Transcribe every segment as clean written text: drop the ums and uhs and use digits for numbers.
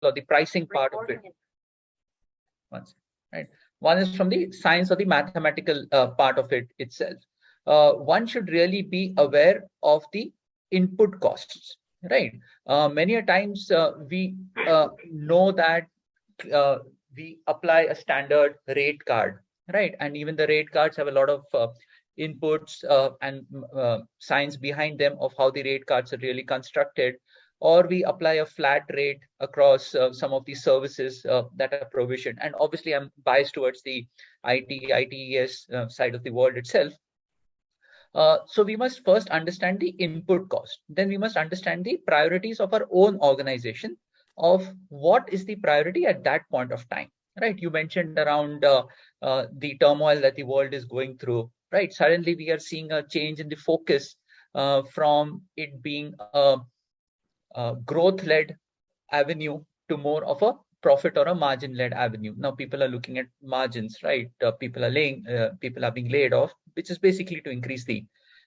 or the pricing part of it. Right. One is from the science or the mathematical part of it itself. One should really be aware of the input costs, right? Many a times we know that we apply a standard rate card, right? And even the rate cards have a lot of inputs and science behind them of how the rate cards are really constructed, or we apply a flat rate across some of these services that are provisioned. And obviously, I'm biased towards the ITES side of the world itself. So we must first understand the input cost. Then we must understand the priorities of our own organization of what is the priority at that point of time, right? You mentioned around the turmoil that the world is going through, right? Suddenly we are seeing a change in the focus from it being a growth-led avenue to more of a profit or a margin-led avenue. Now people are looking at margins, right? People are being laid off, which is basically to increase the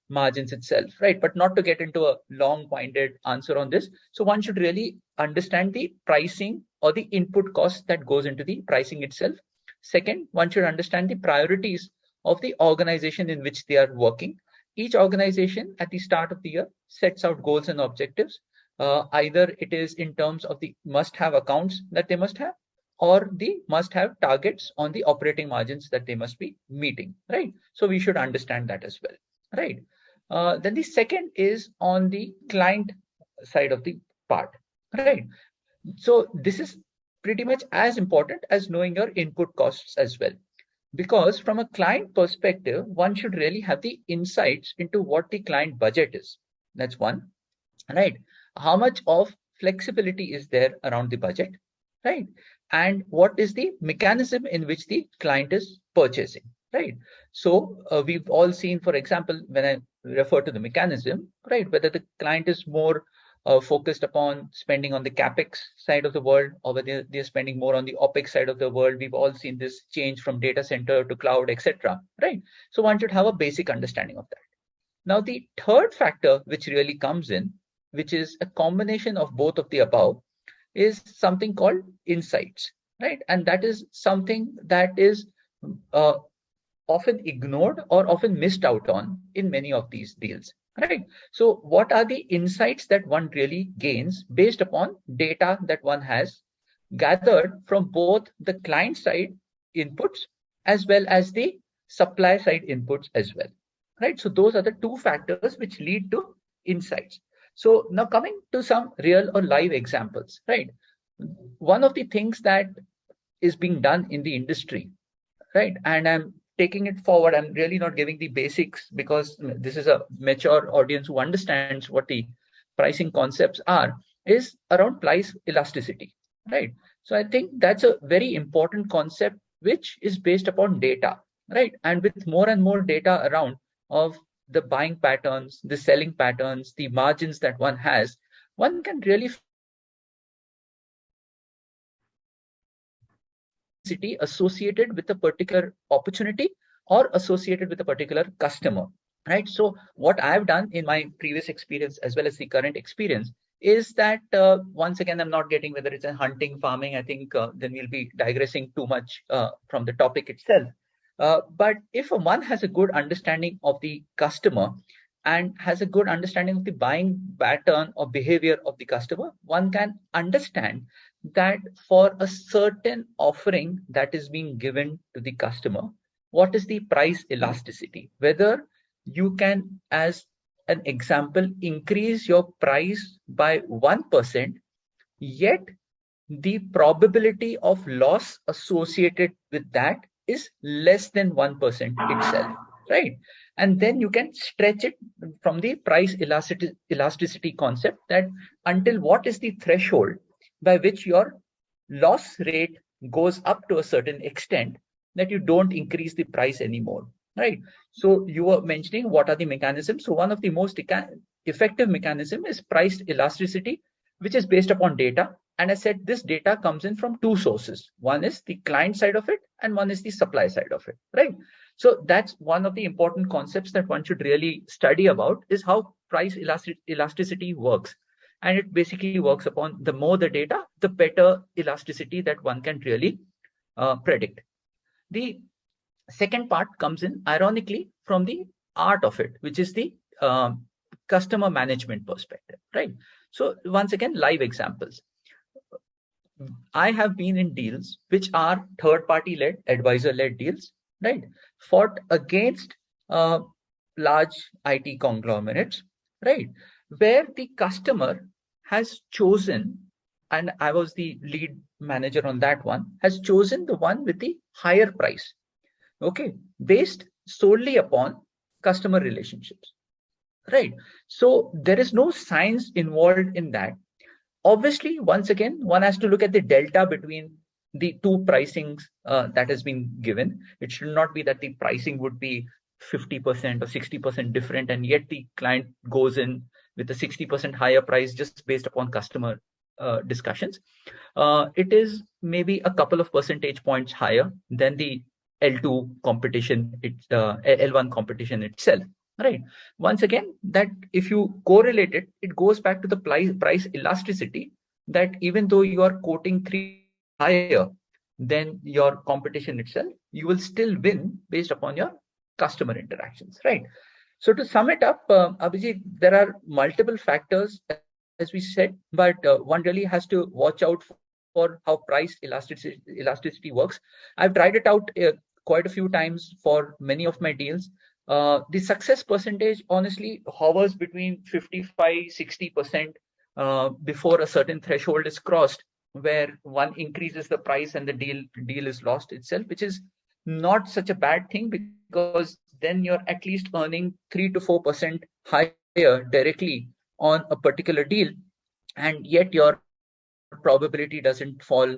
margins itself, right? But not to get into a long-winded answer on this. So one should really understand the pricing or the input cost that goes into the pricing itself. Second, one should understand the priorities of the organization in which they are working. Each organization at the start of the year sets out goals and objectives. Either it is in terms of the must-have accounts that they must have, or the must-have targets on the operating margins that they must be meeting, right? So we should understand that as well, right? Then the second is on the client side of the part, right? So this is pretty much as important as knowing your input costs as well. Because from a client perspective, one should really have the insights into what the client budget is. That's one, right? How much of flexibility is there around the budget, right? And what is the mechanism in which the client is purchasing, right? So we've all seen, for example, when I refer to the mechanism, right, whether the client is more focused upon spending on the capex side of the world, or whether they're spending more on the opex side of the world. We've all seen this change from data center to cloud, etc., right? So one should have a basic understanding of that. Now, the third factor which really comes in, which is a combination of both of the above, is something called insights, right? And that is something that is often ignored or often missed out on in many of these deals, right? So what are the insights that one really gains based upon data that one has gathered from both the client side inputs as well as the supply side inputs as well, right? So those are the two factors which lead to insights. So now coming to some real or live examples, right? One of the things that is being done in the industry, right? And I'm taking it forward. I'm really not giving the basics because this is a mature audience who understands what the pricing concepts are, is around price elasticity, right? So I think that's a very important concept which is based upon data, right? And with more and more data around of the buying patterns, the selling patterns, the margins that one has, one can really associated with a particular opportunity or associated with a particular customer, right? So what I've done in my previous experience as well as the current experience is that once again, I'm not getting whether it's a hunting, farming. I think then we'll be digressing too much from the topic itself. But if one has a good understanding of the customer and has a good understanding of the buying pattern or behavior of the customer, one can understand that for a certain offering that is being given to the customer, what is the price elasticity? Whether you can, as an example, increase your price by 1%, yet the probability of loss associated with that is less than 1% itself, right? And then you can stretch it from the price elasticity concept, that until what is the threshold by which your loss rate goes up to a certain extent that you don't increase the price anymore, right? So you were mentioning what are the mechanisms. So one of the most effective mechanism is price elasticity, which is based upon data. And I said this data comes in from two sources. One is the client side of it and one is the supply side of it, right? So that's one of the important concepts that one should really study about, is how price elasticity works. And it basically works upon the more the data, the better elasticity that one can really predict. The second part comes in, ironically, from the art of it, which is the customer management perspective, right? So once again, live examples. I have been in deals which are third-party led, advisor-led deals, right? Fought against large IT conglomerates, right? Where the customer has chosen, and I was the lead manager on that one, has chosen the one with the higher price, okay, based solely upon customer relationships, right? So there is no science involved in that. Obviously, once again, one has to look at the delta between the two pricings that has been given. It should not be that the pricing would be 50% or 60% different, and yet the client goes in with a 60% higher price just based upon customer discussions. It is maybe a couple of percentage points higher than the L2 competition, L1 competition itself. Right. Once again, that if you correlate it, it goes back to the price elasticity, that even though you are quoting 3 higher than your competition itself, you will still win based upon your customer interactions, right? So to sum it up, Abhijit, there are multiple factors, as we said, but one really has to watch out for how price elasticity works. I've tried it out quite a few times for many of my deals. The success percentage honestly hovers between 55-60% before a certain threshold is crossed, where one increases the price and the deal is lost itself, which is not such a bad thing, because then you're at least earning 3 to 4% higher directly on a particular deal, and yet your probability doesn't fall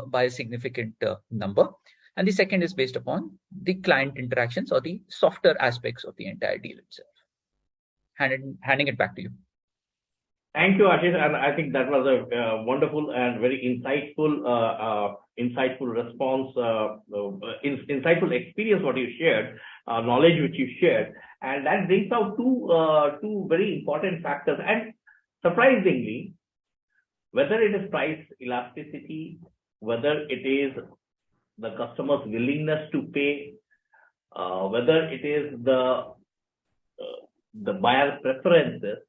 by a significant number. And the second is based upon the client interactions or the softer aspects of the entire deal itself. Handing it back to you. Thank you, Ashish. And I think that was a wonderful and very insightful response, insightful experience what you shared, knowledge which you shared. And that brings out two very important factors. And surprisingly, whether it is price elasticity, whether it is the customer's willingness to pay, whether it is the buyer preferences,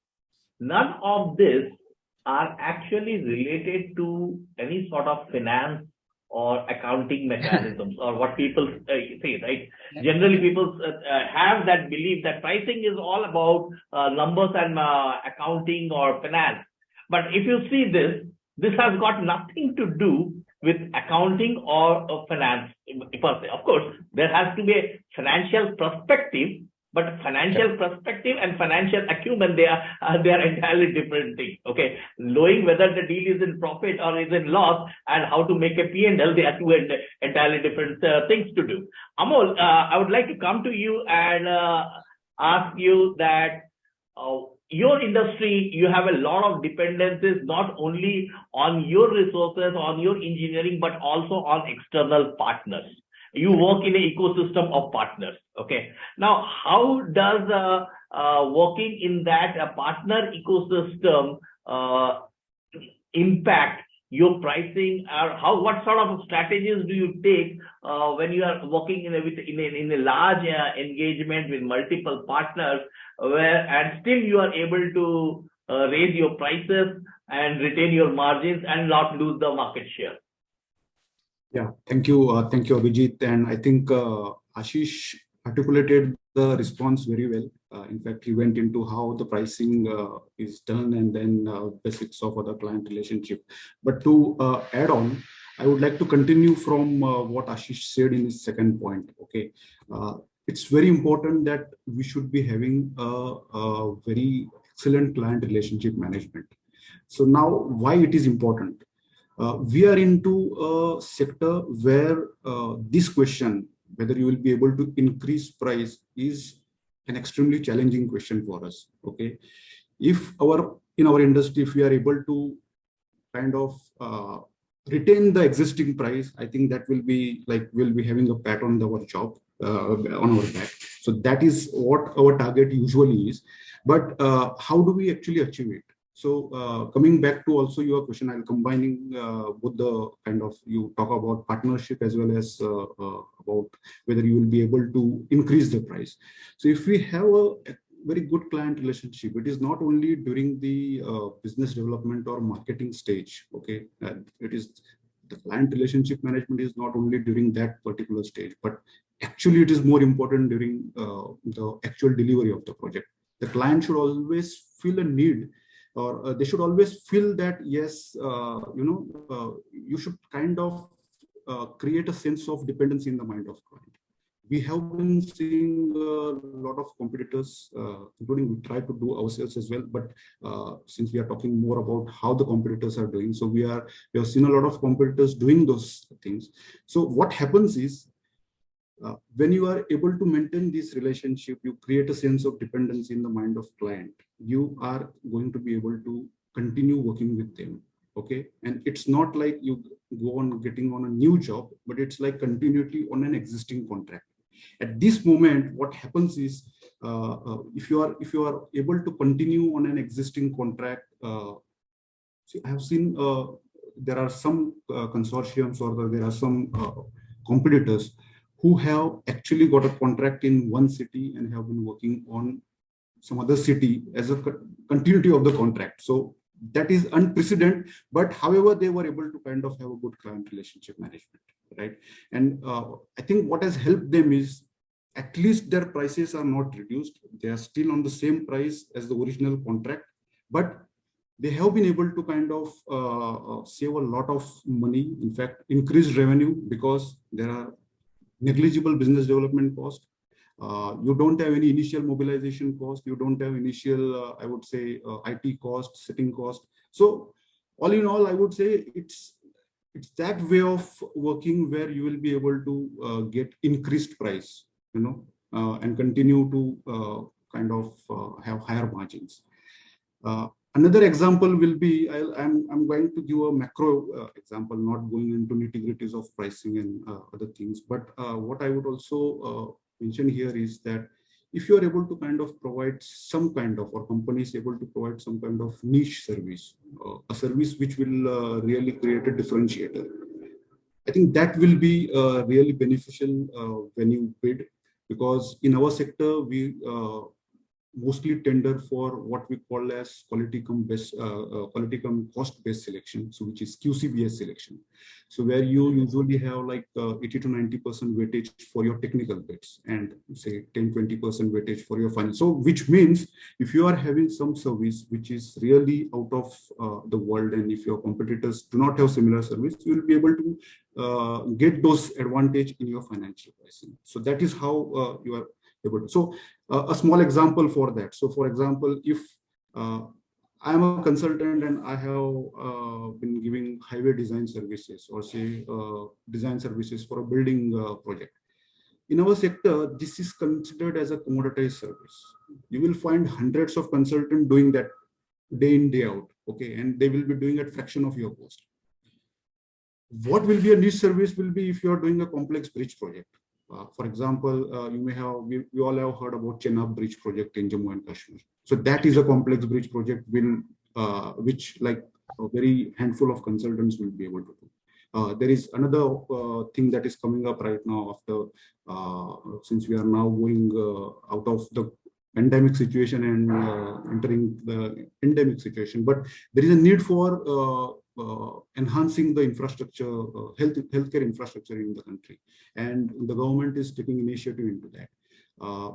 none of this are actually related to any sort of finance or accounting mechanisms or what people say, right? Generally, people have that belief that pricing is all about numbers and accounting or finance. But if you see this has got nothing to do with accounting or finance per se. Of course, there has to be a financial perspective, but financial perspective and financial acumen, they are entirely different things. Okay, knowing whether the deal is in profit or is in loss and how to make a P&L, they are two entirely different things to do. Amol, I would like to come to you and ask you that your industry, you have a lot of dependencies, not only on your resources, on your engineering, but also on external partners. You work in an ecosystem of partners. Okay. Now, how does working in that partner ecosystem impact your pricing? Or what sort of strategies do you take when you are working in a large engagement with multiple partners, and still you are able to raise your prices and retain your margins and not lose the market share? Yeah, thank you, Abhijit. And I think Ashish articulated the response very well. In fact, he went into how the pricing is done and then basics of other client relationship. But to add on, I would like to continue from what Ashish said in his second point. Okay, it's very important that we should be having a very excellent client relationship management. So now, why it is important? We are into a sector where this question, whether you will be able to increase price, is an extremely challenging question for us. Okay, if in our industry, if we are able to kind of retain the existing price, I think that will be like we'll be having a pat on our job, on our back. So that is what our target usually is. But how do we actually achieve it? Coming back to also your question, I'll combining both the kind of, you talk about partnership as well as about whether you will be able to increase the price. So if we have a very good client relationship, it is not only during the business development or marketing stage. Okay, it is the client relationship management is not only during that particular stage, but actually it is more important during the actual delivery of the project. The client should always feel a need, or they should always feel that yes, you should kind of create a sense of dependency in the mind of client. We have been seeing a lot of competitors, including we try to do ourselves as well. But since we are talking more about how the competitors are doing, so we have seen a lot of competitors doing those things. So what happens is, when you are able to maintain this relationship, you create a sense of dependency in the mind of client. You are going to be able to continue working with them. Okay, and it's not like you go on getting on a new job, but it's like continuity on an existing contract. At this moment, what happens is, if you are able to continue on an existing contract, see, I have seen there are some consortiums, or there are some competitors who have actually got a contract in one city and have been working on some other city as a continuity of the contract. So that is unprecedented, but however, they were able to kind of have a good client relationship management, right? And I think what has helped them is, at least their prices are not reduced. They are still on the same price as the original contract, but they have been able to kind of save a lot of money, in fact, increase revenue, because there are negligible business development cost. You don't have any initial mobilization cost. You don't have initial, I would say, IT cost, sitting cost. So all in all, I would say it's that way of working where you will be able to get increased price, and continue to kind of have higher margins. Another example will be, I'm going to give a macro example, not going into nitty-gritties of pricing and other things. But what I would also mention here is that if you are able to kind of provide some kind of, or company is able to provide some kind of niche service, a service which will really create a differentiator, I think that will be really beneficial when you bid, because in our sector, we mostly tender for what we call as quality cum cost based selection, so which is QCBS selection. So where you usually have like 80 to 90% weightage for your technical bids, and say 10-20% weightage for your final. So which means if you are having some service which is really out of the world, and if your competitors do not have similar service, you will be able to get those advantage in your financial pricing. So that is how you are able to. So a small example for that. So for example, if I am a consultant and I have been giving highway design services, or say design services for a building project. In our sector, this is considered as a commoditized service. You will find hundreds of consultants doing that day in, day out. Okay, and they will be doing at fraction of your cost. What will be a niche service will be if you are doing a complex bridge project. For example, you may have, we all have heard about Chenab Bridge project in Jammu and Kashmir. So that is a complex bridge project which like a very handful of consultants will be able to do. There is another thing that is coming up right now after, since we are now going out of the pandemic situation and entering the endemic situation, but there is a need for enhancing the infrastructure, healthcare infrastructure in the country, and the government is taking initiative into that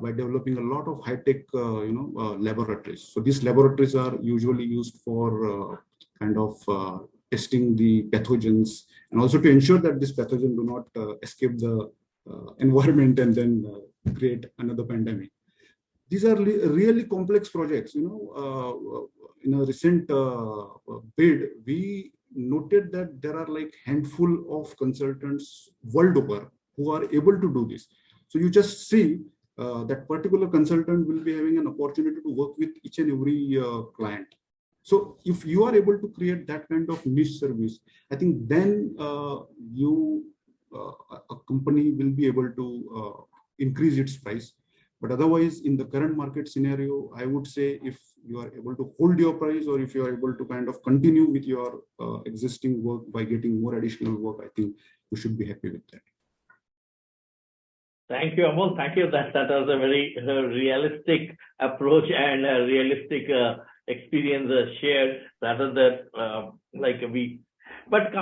by developing a lot of high-tech, laboratories. So these laboratories are usually used for kind of testing the pathogens, and also to ensure that this pathogen do not escape the environment and then create another pandemic. These are really complex projects. In a recent bid, we noted that there are like handful of consultants world over who are able to do this. So you just see that particular consultant will be having an opportunity to work with each and every client. So if you are able to create that kind of niche service, I think then a company will be able to increase its price. But otherwise, in the current market scenario, I would say if you are able to hold your price, or if you are able to kind of continue with your existing work by getting more additional work, I think you should be happy with that. Thank you, Amol. Thank you. That was a very realistic approach and a realistic experience shared, rather than But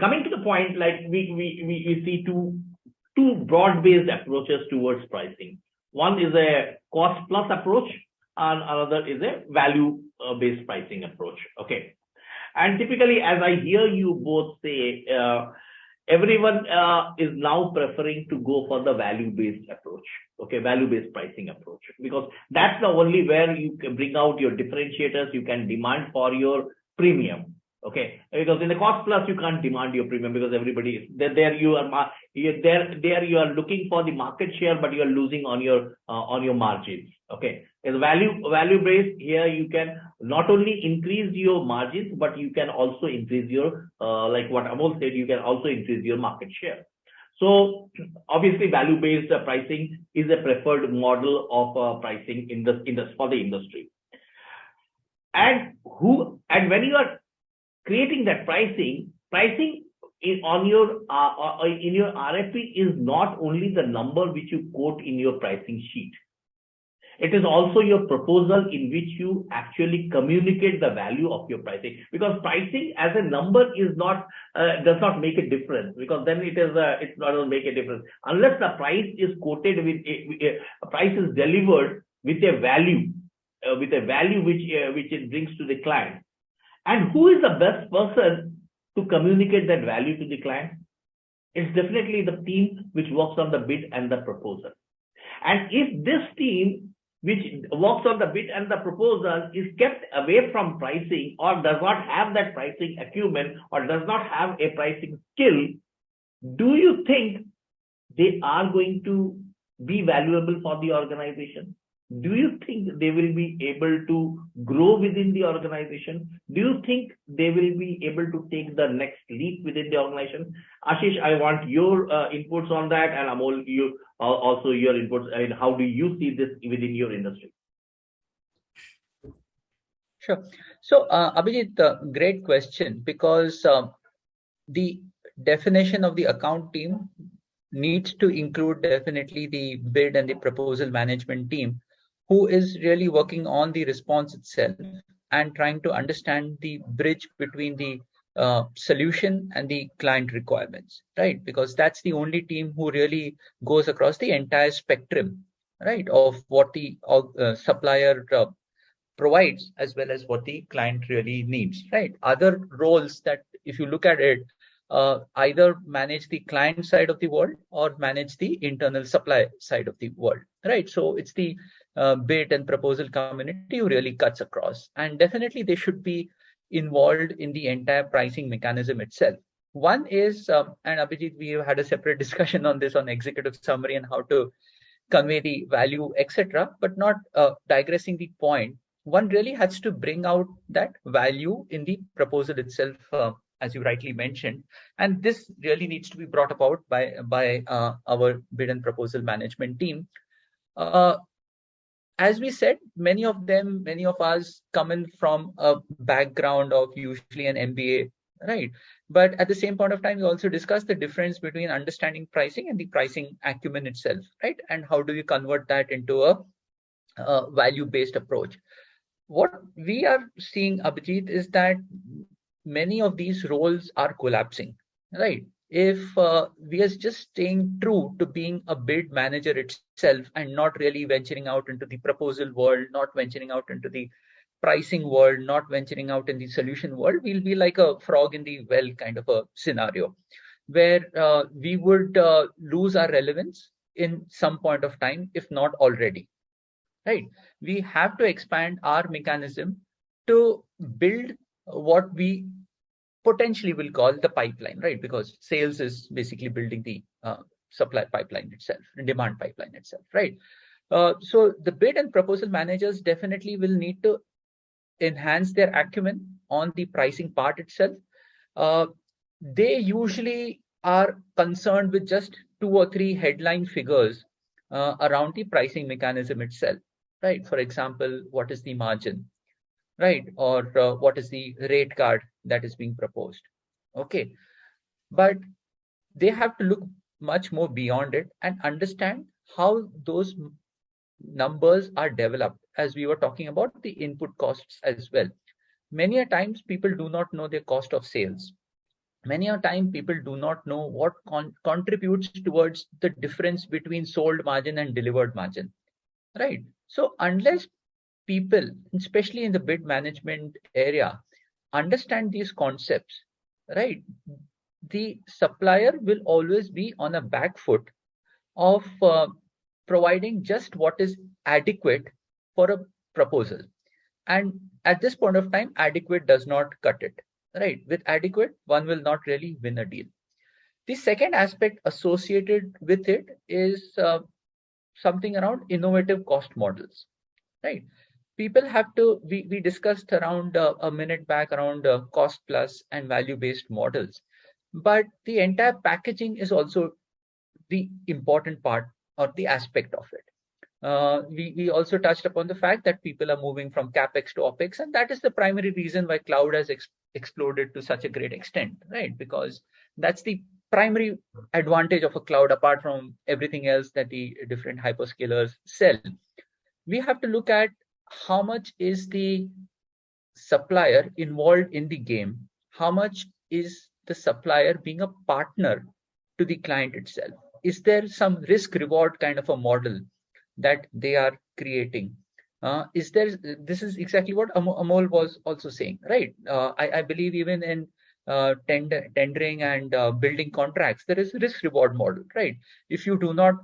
coming to the point, like we see two broad-based approaches towards pricing. One is a cost-plus approach, and another is a value-based pricing approach. Okay, and typically, as I hear you both say, everyone is now preferring to go for the value-based approach. Okay, value-based pricing approach, because that's the only where you can bring out your differentiators, you can demand for your premium. Okay, because in the cost plus you can't demand your premium, because everybody is there. You are looking for the market share, but you are losing on your margins. Okay, as value based, here you can not only increase your margins, but you can also increase your like what Amol said, you can also increase your market share. So obviously, value based pricing is a preferred model of pricing for the industry. And when you are creating that pricing is on your in your RFP is not only the number which you quote in your pricing sheet. It is also your proposal in which you actually communicate the value of your pricing, because pricing as a number is not does not make a difference, because then it's not going to make a difference unless the price is quoted with a price is delivered with a value which it brings to the client. And who is the best person to communicate that value to the client? It's definitely the team which works on the bid and the proposal. And if this team which works on the bid and the proposal is kept away from pricing, or does not have that pricing acumen, or does not have a pricing skill, do you think they are going to be valuable for the organization? Do you think they will be able to grow within the organization? Do you think they will be able to take the next leap within the organization? Ashish, I want your inputs on that, and Amol, you also your inputs. And how do you see this within your industry? Sure. So, Abhijit, great question, because the definition of the account team needs to include definitely the bid and the proposal management team, who is really working on the response itself and trying to understand the bridge between the solution and the client requirements, right? Because that's the only team who really goes across the entire spectrum, right, of what the supplier provides as well as what the client really needs, right? Other roles that, if you look at it, either manage the client side of the world or manage the internal supply side of the world, right? So it's the bid and proposal community who really cuts across, and definitely they should be involved in the entire pricing mechanism itself. One is, and Abhijit, we have had a separate discussion on this on executive summary and how to convey the value, etc., but not digressing the point. One really has to bring out that value in the proposal itself, as you rightly mentioned, and this really needs to be brought about by our bid and proposal management team. As we said, many of us come in from a background of usually an MBA, right? But at the same point of time, we also discussed the difference between understanding pricing and the pricing acumen itself, right? And how do you convert that into a value-based approach? What we are seeing, Abhijit, is that many of these roles are collapsing, right? If we are just staying true to being a bid manager itself and not really venturing out into the proposal world, not venturing out into the pricing world, not venturing out in the solution world, we'll be like a frog in the well kind of a scenario where we would lose our relevance in some point of time, if not already, right? We have to expand our mechanism to build what we potentially will call the pipeline, right? Because sales is basically building the supply pipeline itself, demand pipeline itself, right? So the bid and proposal managers definitely will need to enhance their acumen on the pricing part itself. They usually are concerned with just 2 or 3 headline figures around the pricing mechanism itself, right? For example, what is the margin, right? Or what is the rate card that is being proposed? Okay, but they have to look much more beyond it and understand how those numbers are developed, as we were talking about the input costs as well. Many a times people do not know their cost of sales. Many a time people do not know what contributes towards the difference between sold margin and delivered margin, right? So unless people, especially in the bid management area, understand these concepts, right, the supplier will always be on a back foot of providing just what is adequate for a proposal. And at this point of time, adequate does not cut it, right? With adequate, one will not really win a deal. The second aspect associated with it is something around innovative cost models, right? People have to, we discussed around a minute back around cost plus and value based models, but the entire packaging is also the important part or the aspect of it. We also touched upon the fact that people are moving from capex to opex, and that is the primary reason why cloud has exploded to such a great extent, right? Because that's the primary advantage of a cloud, apart from everything else that the different hyperscalers sell. We have to look at how much is the supplier involved in the game, how much is the supplier being a partner to the client itself. Is there some risk reward kind of a model that they are creating? Is there, this is exactly what Amol was also saying, right? I believe even in tendering and building contracts, there is a risk reward model, right? If you do not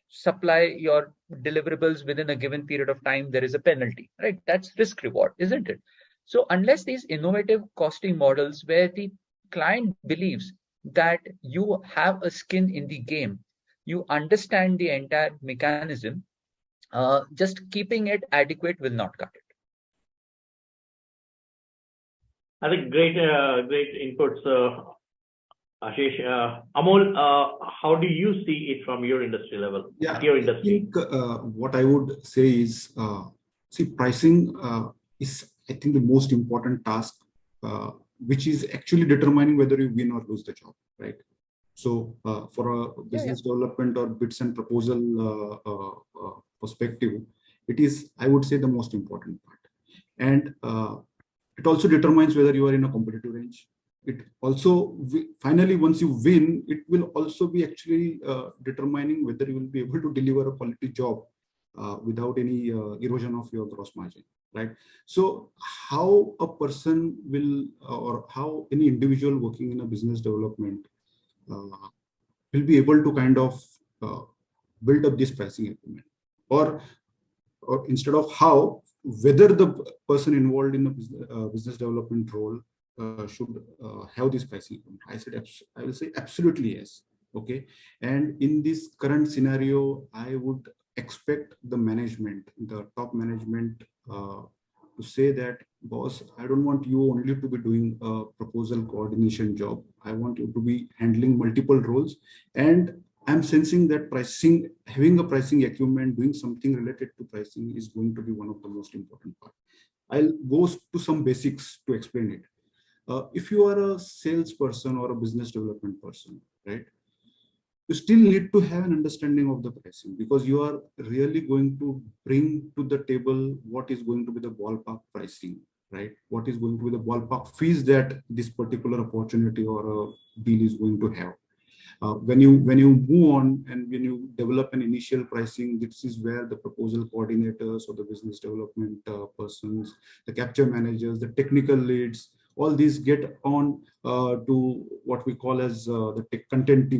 supply your deliverables within a given period of time, there is a penalty, right? That's risk reward, isn't it? So unless these innovative costing models where the client believes that you have a skin in the game, you understand the entire mechanism, just keeping it adequate will not cut it. I think great inputs, Ashish. Amol, how do you see it from your industry level? Yeah, your industry? I think what I would say is, see, pricing is, I think, the most important task, which is actually determining whether you win or lose the job, right? So for a business development or bids and proposal perspective, it is, I would say, the most important part. And it also determines whether you are in a competitive range. It also, finally, once you win, it will also be actually determining whether you will be able to deliver a quality job without any erosion of your gross margin, right? So how a person will, or how any individual working in a business development will be able to kind of build up this pricing agreement, or instead of how, whether the person involved in the business development role should have this pricing agreement. I will say absolutely yes. Okay, and in this current scenario, I would expect the management, the top management, to say that, boss, I don't want you only to be doing a proposal coordination job. I want you to be handling multiple roles. And I'm sensing that pricing, having a pricing acumen, doing something related to pricing is going to be one of the most important part. I'll go to some basics to explain it. If you are a salesperson or a business development person, right, you still need to have an understanding of the pricing, because you are really going to bring to the table what is going to be the ballpark pricing, right? What is going to be the ballpark fees that this particular opportunity or a deal is going to have. When you move on and when you develop an initial pricing, this is where the proposal coordinators or the business development persons, the capture managers, the technical leads, all these get on to what we call as the content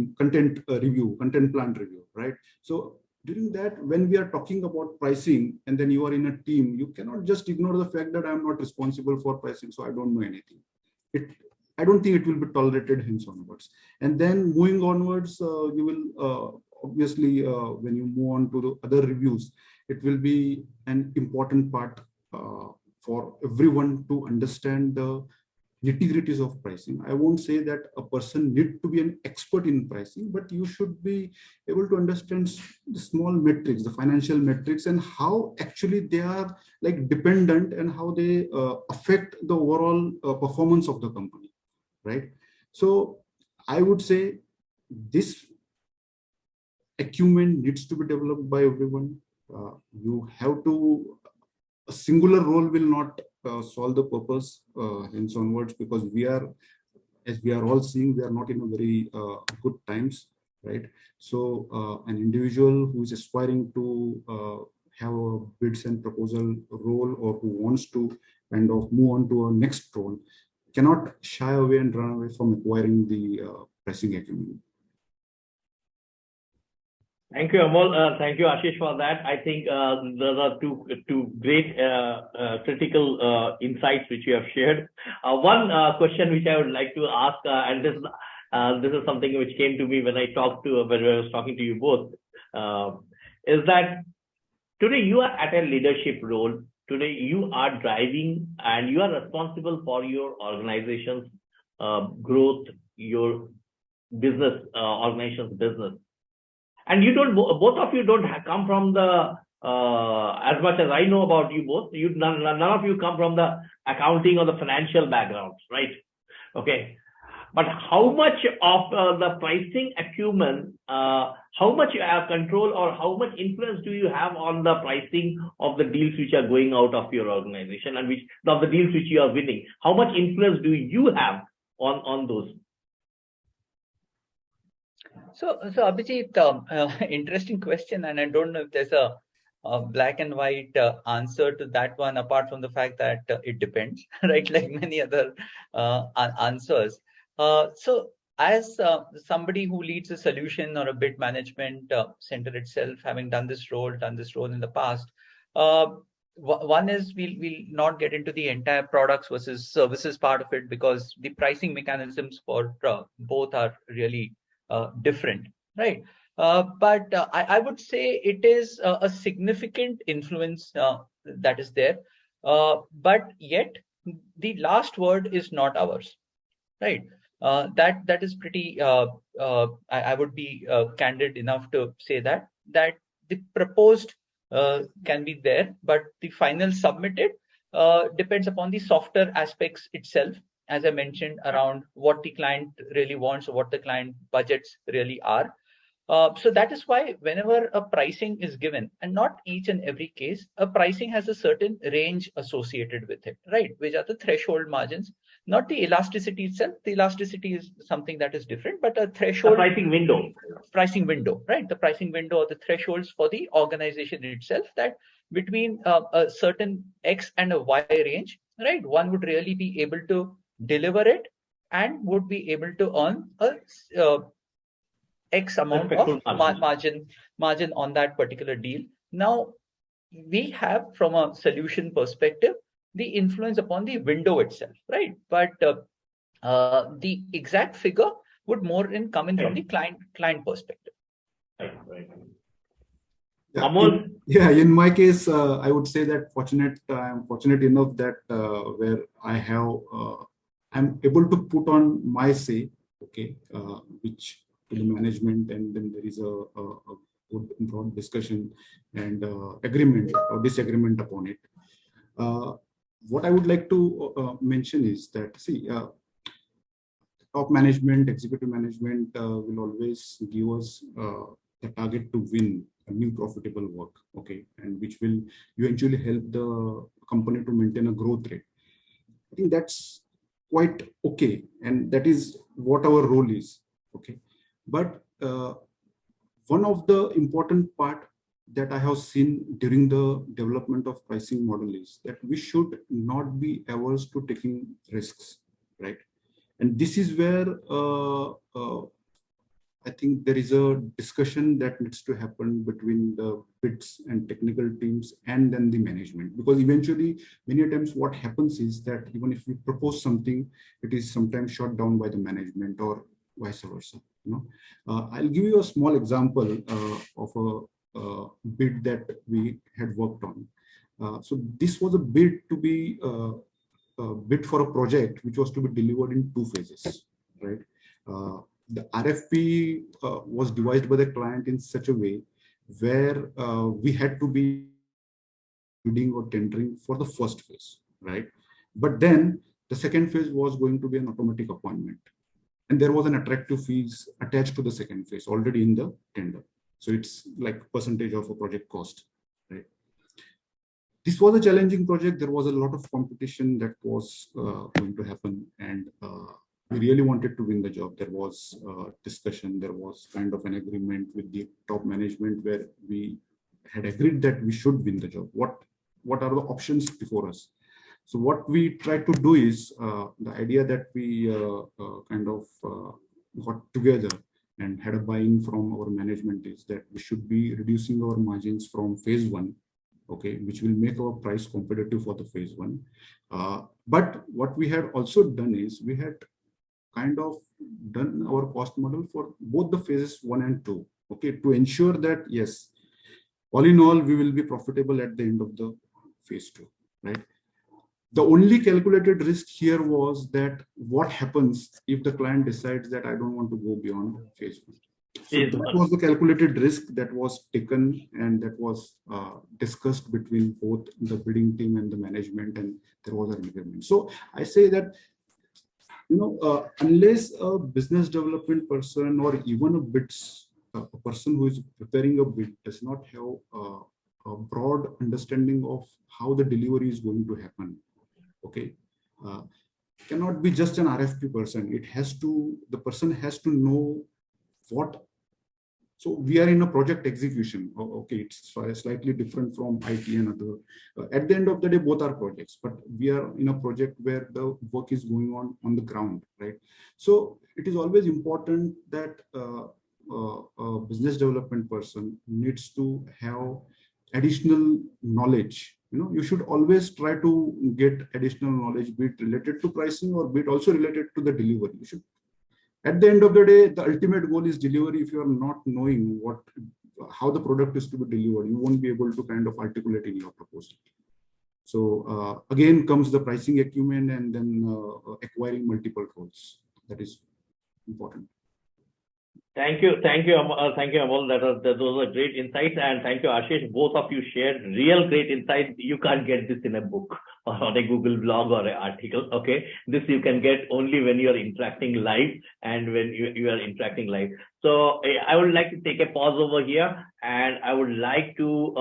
review, content plan review, right? So during that, when we are talking about pricing and then you are in a team, you cannot just ignore the fact that I'm not responsible for pricing, so I don't know anything. I don't think it will be tolerated hence onwards. And then moving onwards, you will obviously, when you move on to the other reviews, it will be an important part for everyone to understand the nitty-gritties of pricing. I won't say that a person need to be an expert in pricing, but you should be able to understand the small metrics, the financial metrics, and how actually they are like dependent and how they affect the overall performance of the company, right? So I would say this acumen needs to be developed by everyone. You have to, a singular role will not solve the purpose hence onwards, because we are, as we are all seeing, we are not in a very good times, right? So an individual who is aspiring to have a bids and proposal role, or who wants to kind of move on to a next role, cannot shy away and run away from acquiring the pricing acumen. Thank you, Amol. Thank you, Ashish, for that. I think those are two great critical insights which you have shared. One question which I would like to ask, and this is something which came to me when I was talking to you both, is that today you are at a leadership role. Today you are driving and you are responsible for your organization's growth, your business, organization's business. And you don't, both of you don't come from the, as much as I know about you both, none of you come from the accounting or the financial backgrounds, right? Okay. But how much of the pricing acumen, how much you have control, or how much influence do you have on the pricing of the deals which are going out of your organization, and which of the deals which you are winning? How much influence do you have on those? So Abhijit, interesting question, and I don't know if there's a black and white answer to that one, apart from the fact that it depends, right? Like many other answers. So as somebody who leads a solution or a bid management center itself, having done this role in the past, one is we'll not get into the entire products versus services part of it, because the pricing mechanisms for both are really different, right? But I would say it is a significant influence that is there, but yet the last word is not ours, right? That is pretty. I would be candid enough to say that the proposed can be there, but the final submitted depends upon the softer aspects itself, as I mentioned, around what the client really wants or what the client budgets really are. So that is why whenever a pricing is given, and not each and every case, a pricing has a certain range associated with it, right? Which are the threshold margins, not the elasticity itself. The elasticity is something that is different, but a threshold. The pricing window. Pricing window, right? The pricing window, or the thresholds for the organization itself, that between a certain X and a Y range, right? One would really be able to deliver it and would be able to earn a X amount of margin on that particular deal. Now, we have, from a solution perspective, the influence upon the window itself, right? But the exact figure would more come in from the client perspective. Right. Yeah, in my case, I would say that I'm fortunate enough that where I have, I'm able to put on my say, okay, which to the management, and then there is a good broad discussion and agreement or disagreement upon it. What I would like to mention is that, see, top management, executive management will always give us the target to win a new profitable work, okay, and which will eventually help the company to maintain a growth rate. I think that's quite okay, and that is what our role is, okay. But one of the important part that I have seen during the development of pricing model is that we should not be averse to taking risks, right? And this is where I think there is a discussion that needs to happen between the bids and technical teams and then the management, because eventually many times what happens is that even if we propose something, it is sometimes shot down by the management or vice versa. I'll give you a small example of a bid that we had worked on. So this was a bid to be bid for a project which was to be delivered in 2 phases, right? The RFP was devised by the client in such a way where we had to be bidding or tendering for the first phase, right? But then the second phase was going to be an automatic appointment. And there was an attractive fees attached to the second phase already in the tender. So it's like percentage of a project cost, right? This was a challenging project. There was a lot of competition that was going to happen, and we really wanted to win the job. There was discussion, there was kind of an agreement with the top management where we had agreed that we should win the job. What are the options before us? So what we tried to do is the idea that we kind of got together and had a buy-in from our management is that we should be reducing our margins from phase 1, okay, which will make our price competitive for the phase 1. But what we had also done is we had kind of done our cost model for both the phases 1 and 2, okay, to ensure that yes, all in all, we will be profitable at the end of the phase 2, right? The only calculated risk here was that what happens if the client decides that I don't want to go beyond phase 1. So that was the calculated risk that was taken and that was discussed between both the bidding team and the management, and there was an agreement. So I say that, you know, unless a business development person or even a person who is preparing a bid does not have a broad understanding of how the delivery is going to happen, okay, cannot be just an RFP person. The person has to know what. So we are in a project execution. Okay, it's slightly different from IT and other. At the end of the day, both are projects, but we are in a project where the work is going on the ground, right? So it is always important that a business development person needs to have additional knowledge. You know, you should always try to get additional knowledge, be it related to pricing or be it also related to the delivery. You should. At the end of the day, the ultimate goal is delivery. If you are not knowing how the product is to be delivered, you won't be able to kind of articulate in your proposal. So again comes the pricing acumen and then acquiring multiple roles. That is important. Thank you, Amol. Those are great insights, and thank you, Ashish. Both of you shared real great insights. You can't get this in a book or on a Google blog or an article. Okay, this you can get only when you are interacting live and when you are interacting live. So I would like to take a pause over here, and I would like to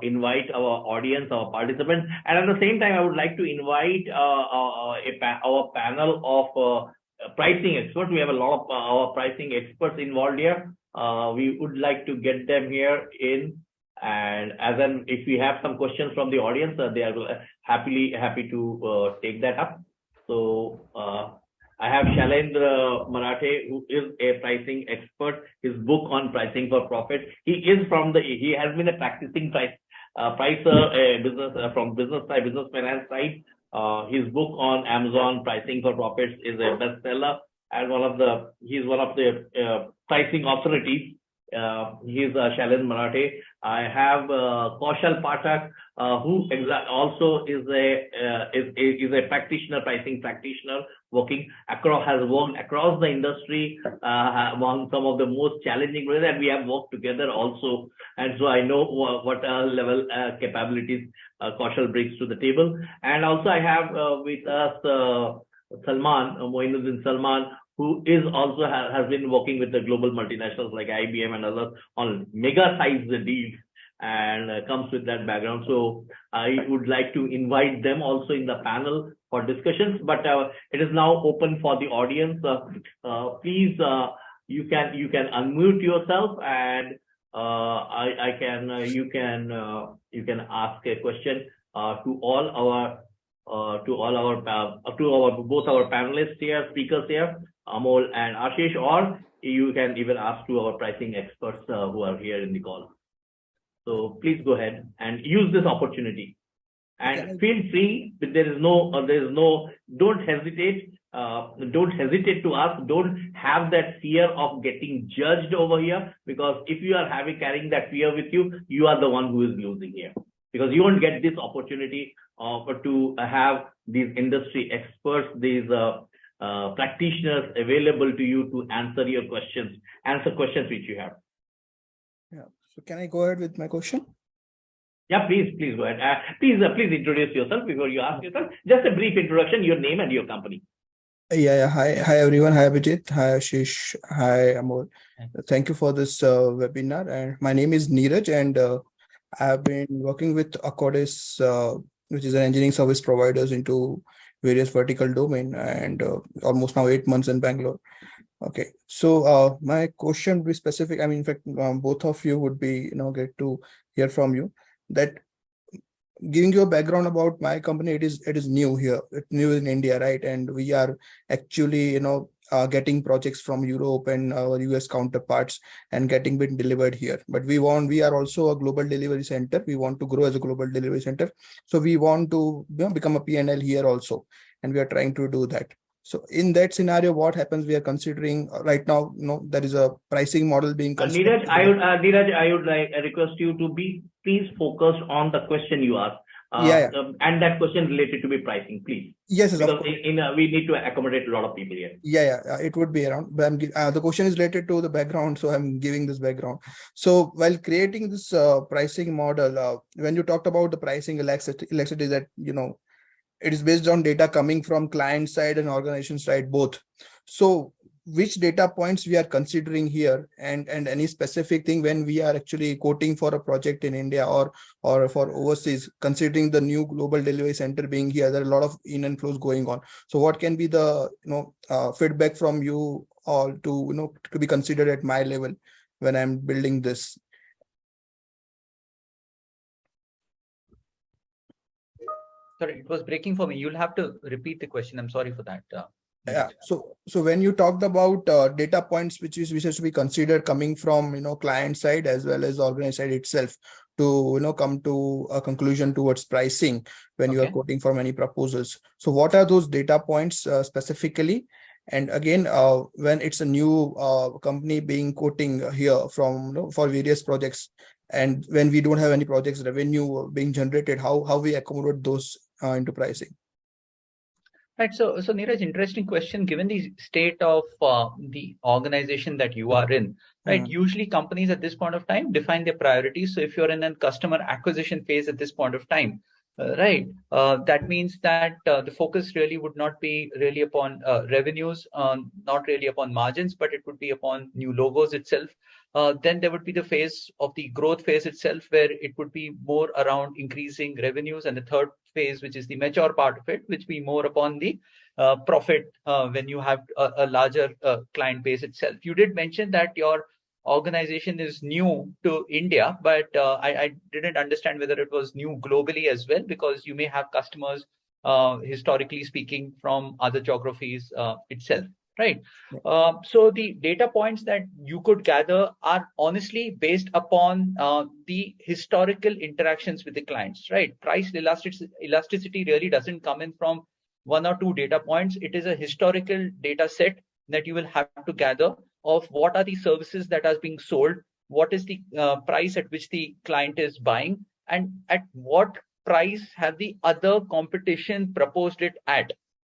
invite our audience, our participants, and at the same time, I would like to invite our panel of pricing experts. We have a lot of our pricing experts involved here. We would like to get them here in, and if we have some questions from the audience, they are happy to take that up. So I have Shailendra Marathe, who is a pricing expert. His book on pricing for profit. He has been a practicing pricer, from business finance side. His book on Amazon, Pricing for Profits, is a bestseller, and he's one of the pricing authorities. He's Shailendra Marathe. I have Kaushal Pathak, who also is a practitioner, pricing practitioner, has worked across the industry, among some of the most challenging roles, and we have worked together also. And so I know what level capabilities Kaushal brings to the table. And also I have with us Moinuddin Salman, who is also has been working with the global multinationals like IBM and others on mega sized deals, and comes with that background. So I would like to invite them also in the panel for discussions, but it is now open for the audience. Please, you can unmute yourself, and you can ask a question to both our panelists here, speakers here, Amol and Ashish, or you can even ask to our pricing experts who are here in the call. So please go ahead and use this opportunity, and feel free. Don't hesitate. Don't hesitate to ask. Don't have that fear of getting judged over here, because if you are carrying that fear with you, you are the one who is losing here, because you won't get this opportunity but to have these industry experts, these practitioners available to you to answer questions which you have. Yeah. So can I go ahead with my question? Yeah, please go ahead. Please introduce yourself before you ask yourself. Just a brief introduction, your name and your company. Yeah. Hi everyone. Hi Abhijit. Hi Ashish. Hi Amol. Thank you for this webinar. And my name is Neeraj, and I have been working with Accordis, which is an engineering service providers into various vertical domain, and almost now 8 months in Bangalore. Okay, so my question would be specific. I mean, in fact, both of you would be, get to hear from you that giving you a background about my company. It is new here. It's new in India, right? And we are actually, getting projects from Europe and our US counterparts and getting been delivered here. But we are also a global delivery center. We want to grow as a global delivery center. So we want to become a P&L here also. And we are trying to do that. So in that scenario, what happens? We are considering right now, there is a pricing model being considered. Neeraj, I would like request you to be please focused on the question you asked. Yeah. And that question related to be pricing, please. Yes, because we need to accommodate a lot of people here. Yeah, it would be around. But the question is related to the background, so I'm giving this background. So while creating this pricing model, when you talked about the pricing elasticity, that it is based on data coming from client side and organization side both. So which data points we are considering here, and any specific thing when we are actually quoting for a project in India or for overseas, considering the new global delivery center being here, there are a lot of in and flows going on. So what can be the feedback from you all to to be considered at my level when I'm building this? Sorry, it was breaking for me. You'll have to repeat the question. I'm sorry for that. Yeah. So when you talked about data points which has to be considered coming from client side as well as organized side itself to come to a conclusion towards pricing when you are quoting for many proposals. So what are those data points specifically? And again, when it's a new company being quoting here from for various projects, and when we don't have any projects revenue being generated, how we accommodate those into pricing? Right. So Neeraj, interesting question. Given the state of the organization that you are in, right? Usually companies at this point of time define their priorities. So if you're in a customer acquisition phase at this point of time, right, that means that the focus really would not be really upon revenues, not really upon margins, but it would be upon new logos itself. Then there would be the phase of the growth phase itself, where it would be more around increasing revenues, and the third phase, which is the mature part of it, which be more upon the profit when you have a larger client base itself. You did mention that your organization is new to India, but I didn't understand whether it was new globally as well, because you may have customers historically speaking from other geographies itself. Right. So the data points that you could gather are honestly based upon the historical interactions with the clients, right? Price elasticity really doesn't come in from one or two data points. It is a historical data set that you will have to gather of what are the services that are being sold, what is the price at which the client is buying, and at what price have the other competition proposed it at.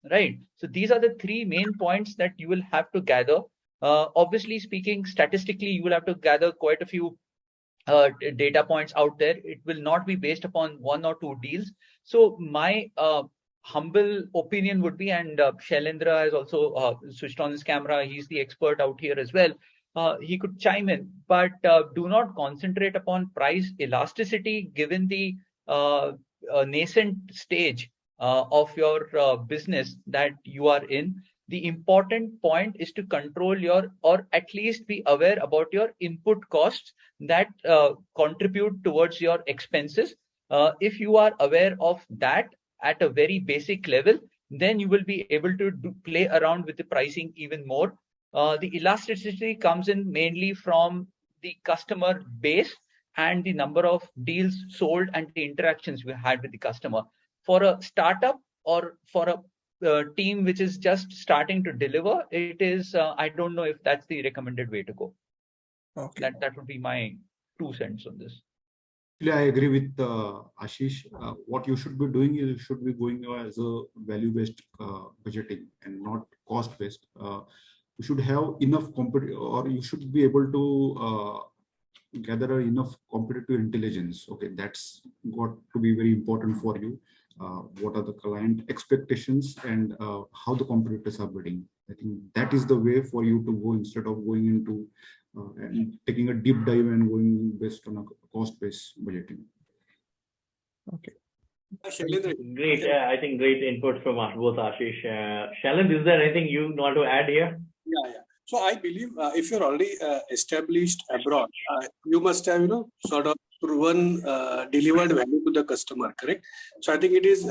Right. So these are the three main points that you will have to gather. Obviously speaking, statistically, you will have to gather quite a few data points out there. It will not be based upon one or two deals. So my humble opinion would be, and Shailendra has also switched on his camera. He's the expert out here as well. He could chime in, but do not concentrate upon price elasticity given the nascent stage of your business that you are in. The important point is to control or at least be aware about your input costs that contribute towards your expenses. If you are aware of that at a very basic level, then you will be able to play around with the pricing even more. The elasticity comes in mainly from the customer base and the number of deals sold and the interactions we had with the customer. For a startup or for a team which is just starting to deliver, it is, I don't know if that's the recommended way to go. Okay. That would be my 2 cents on this. I agree with Ashish. What you should be doing is you should be going as a value-based budgeting and not cost-based. You should have enough or you should be able to gather enough competitive intelligence. Okay, that's got to be very important for you. What are the client expectations and how the competitors are bidding? I think that is the way for you to go instead of going into and taking a deep dive and going based on a cost-based budgeting. Okay. Great. I think great input from both Ashish. Shailendra, is there anything you want to add here? Yeah. So I believe if you're already established abroad, you must have, sort of proven delivered value to the customer, correct? So I think it is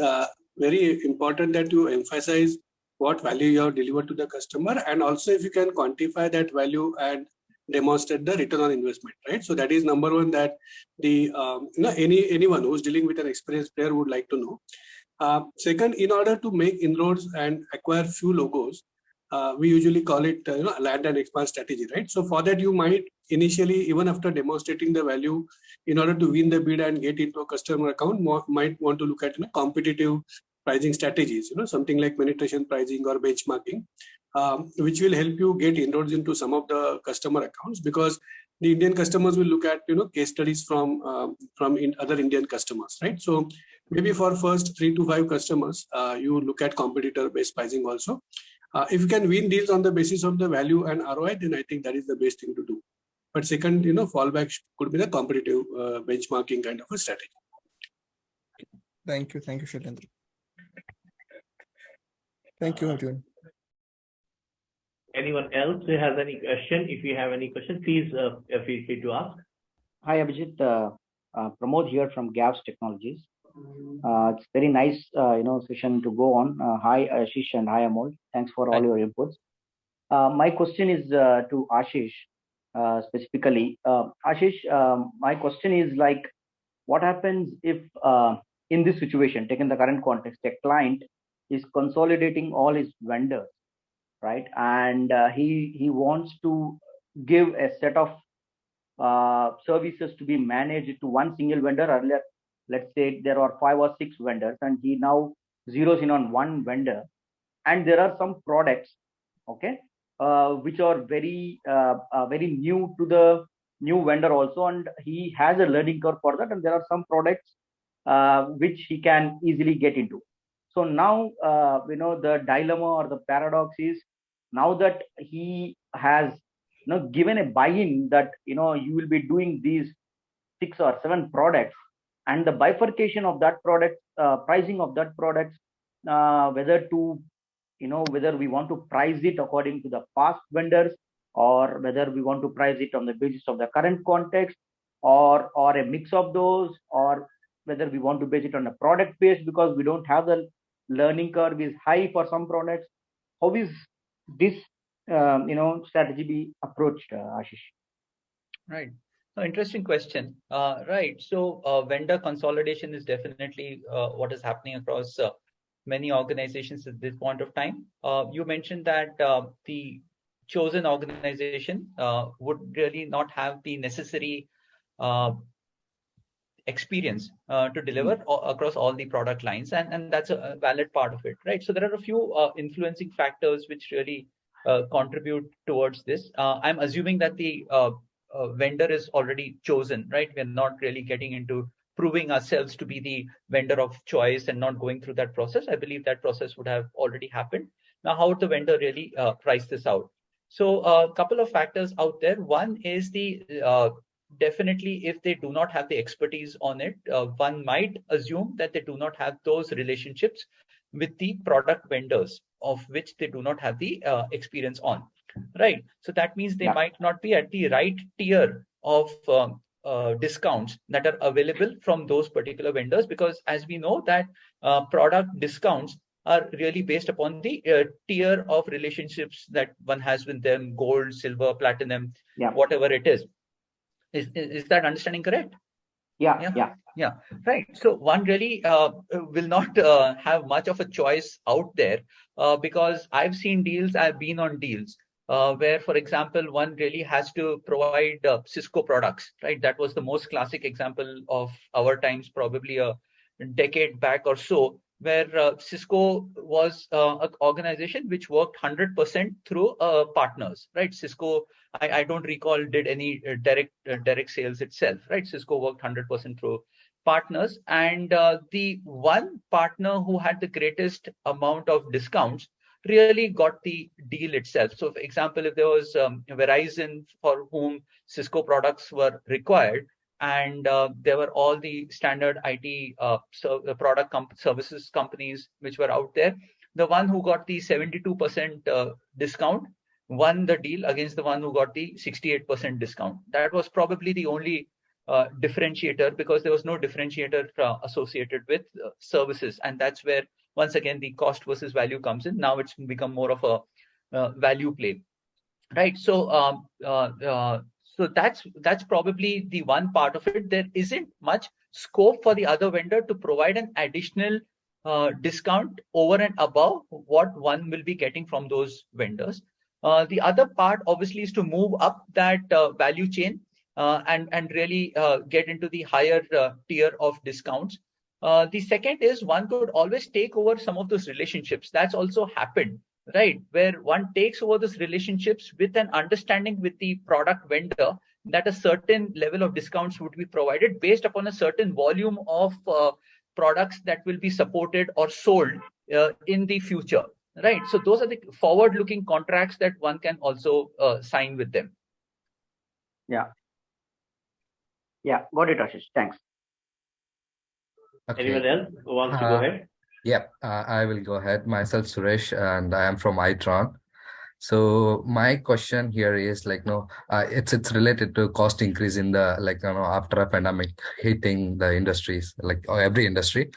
very important that you emphasize what value you have delivered to the customer, and also if you can quantify that value and demonstrate the return on investment, right? So that is number one that the anyone who's dealing with an experienced player would like to know. Second, in order to make inroads and acquire few logos, we usually call it land and expand strategy, right? So for that, you might initially, even after demonstrating the value, in order to win the bid and get into a customer account, might want to look at competitive pricing strategies, something like penetration pricing or benchmarking, which will help you get inroads into some of the customer accounts, because the Indian customers will look at case studies from other Indian customers, right? So maybe for first 3 to 5 customers, you look at competitor based pricing also. If you can win deals on the basis of the value and ROI, then I think that is the best thing to do. But second, fallback could be the competitive benchmarking kind of a strategy. Thank you, Shailendra. Thank you, everyone. Anyone else who has any question? If you have any question, please feel free to ask. Hi, Abhijit. Pramod here from Gaps Technologies. It's very nice, session to go on. Hi, Ashish, and hi, Amol. Thanks for all your inputs. My question is to Ashish specifically. Ashish, my question is like, what happens if in this situation, taking the current context, a client is consolidating all his vendors, right? And he wants to give a set of services to be managed to one single vendor. Earlier, let's say there are 5 or 6 vendors, and he now zeroes in on one vendor. And there are some products, okay, which are very new to the new vendor also, and he has a learning curve for that. And there are some products which he can easily get into. So now, the dilemma or the paradox is, now that he has given a buy-in that you will be doing these 6 or 7 products, and the bifurcation of that product, pricing of that product, whether we want to price it according to the past vendors, or whether we want to price it on the basis of the current context, or a mix of those, or whether we want to base it on a product base because we don't have the learning curve is high for some products. How is this strategy be approached, Ashish? Right. Interesting question. Right. So vendor consolidation is definitely what is happening across many organizations at this point of time. You mentioned that the chosen organization would really not have the necessary experience to deliver across all the product lines, and that's a valid part of it, right? So there are a few influencing factors which really contribute towards this. I'm assuming that the vendor is already chosen, right? We're not really getting into proving ourselves to be the vendor of choice and not going through that process. I believe that process would have already happened. Now, how would the vendor really price this out? So a couple of factors out there. One is the definitely, if they do not have the expertise on it, one might assume that they do not have those relationships with the product vendors of which they do not have the experience on, right? So that means they might not be at the right tier of discounts that are available from those particular vendors, because as we know that product discounts are really based upon the tier of relationships that one has with them, gold, silver, platinum, whatever it is. Is that understanding correct? Yeah. Right. So one really will not have much of a choice out there because I've seen deals, I've been on deals where, for example, one really has to provide Cisco products, right? That was the most classic example of our times, probably a decade back or so, where Cisco was an organization which worked 100% through partners, right? Cisco, I don't recall, did any direct sales itself, right? Cisco worked 100% through partners, and the one partner who had the greatest amount of discounts really got the deal itself. So, for example, if there was Verizon for whom Cisco products were required, and there were all the standard IT product services companies which were out there, the one who got the 72% discount won the deal against the one who got the 68% discount. That was probably the only differentiator, because there was no differentiator associated with services, and that's where once again the cost versus value comes in. Now it's become more of a value play, right? So so that's probably the one part of it. There isn't much scope for the other vendor to provide an additional discount over and above what one will be getting from those vendors. The other part obviously is to move up that value chain and really get into the higher tier of discounts. The second is one could always take over some of those relationships. That's also happened, right? Where one takes over those relationships with an understanding with the product vendor that a certain level of discounts would be provided based upon a certain volume of products that will be supported or sold in the future, right? So those are the forward-looking contracts that one can also sign with them. Yeah. Yeah, got it, Ashish. Thanks. Okay. Anyone else who wants to go ahead? Yep, I will go ahead. Myself, Suresh, and I am from Itron. So my question here is it's related to cost increase in the after a pandemic hitting the industries, every industry.